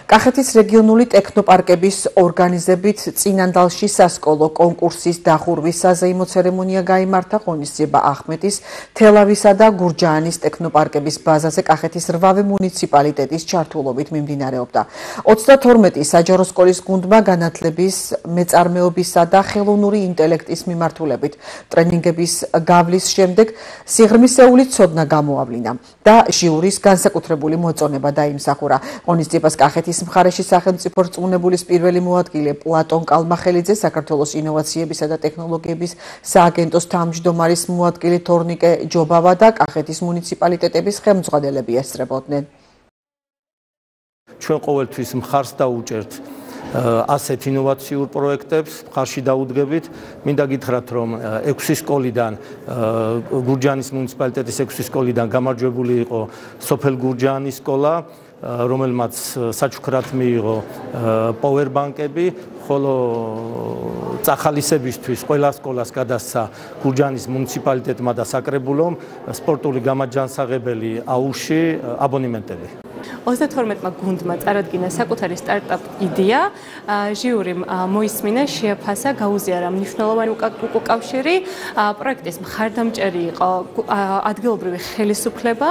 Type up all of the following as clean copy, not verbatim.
კახეთის რეგიონული ტექნოპარკების ორგანიზებით წინანდალში სასკოლო კონკურსის დახურვის საზეიმო ცერემონია გაიმართა ღონისძიება ახმეტის, თელავისა და გურჯაანის ტექნოპარკების ბაზაზე კახეთის 8 მუნიციპალიტეტის ჩართულობით მიმდინარეობდა. 32 საჯარო სკოლის გუნდმა განათლების, მეწარმეობისა და ხელოვნური ინტელექტის მიმართულებით ტრენინგების გავლის შემდეგ სიღრმისეული ცოდნა გამოავლინა და ჟიურის განსაკუთრებული მოწონება დაიმსახურა. ღონისძიებას კახეთის მხარეში სახელმწიფო რწმუნებულის პირველი მოადგილე პლატონ კალმახელიძე, საქართველოს ინოვაციებისა და ტექნოლოგიების სააგენტოს თავმჯდომარის მოადგილე თორნიკე ჯობავა და კახეთის მუნიციპალიტეტების ხელმძღვანელები ესწრებოდნენ. ჩვენ ყოველთვის მხარს დაუჭერთ ასეთ ინოვაციურ პროექტებს, მხარში დაუდგებით. მინდა გითხრათ, რომ 6 სკოლიდან გურჯაანის მუნიციპალიტეტის 6 სკოლიდან გამარჯვებული იყო სოფელ გურჯაანის სკოლა, რომელმაც საჩუქრად მიიღო პოვერბანკები, ხოლო წახალისებისთვის ყველა სკოლას გადასცა გურჯაანის მუნიციპალიტეტმა და საკრებულომ სპორტული გამაჯანსაღებელი აუში აბონემენტები. 32-მა გუნდმა წარადგინა საკუთარი სტარტაპ იდეა, ჟიურიმ მოისმინა, შეაფასა, გაუზიარა მნიშვნელოვანი უკავშირი, პროექტის მხარდამჭერი იყო ადგილობრივი ხელისუფლება,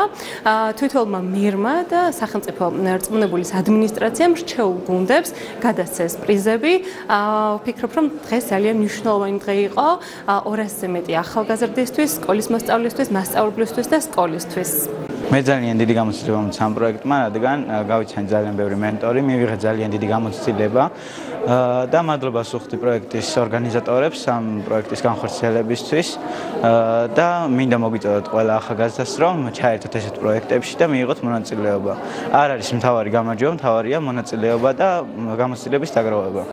თვითონმა მირმა და სახელმწიფო რწმუნებულის ადმინისტრაციამ რჩეულ გუნდებს გადასცეს პრიზები. ვფიქრობ, რომ დღეს ძალიან მნიშვნელოვანი დღე იყო 200-ზე მეტი ახალგაზრდისთვის, სკოლის მოსწავლისთვის, მასწავლებლისთვის და სკოლისთვის. მე ძალიან დიდი გამოცდილება მომცა ამ პროექტმა, რადგან გავიცანი ძალიან ბევრი მენტორი, მივიღე ძალიან დიდი გამოცდილება და მადლობას ვუხდი პროექტის ორგანიზატორებს ამ პროექტის განხორციელებისთვის და მინდა მოგიწოდოთ ყველა ახალგაზრდას, რომ ჩაერთოთ ესეთ პროექტებში და მიიღოთ მონაწილეობა. არ არის მთავარი გამარჯვება, მთავარია მონაწილეობა და გამოცდილების დაგროვება.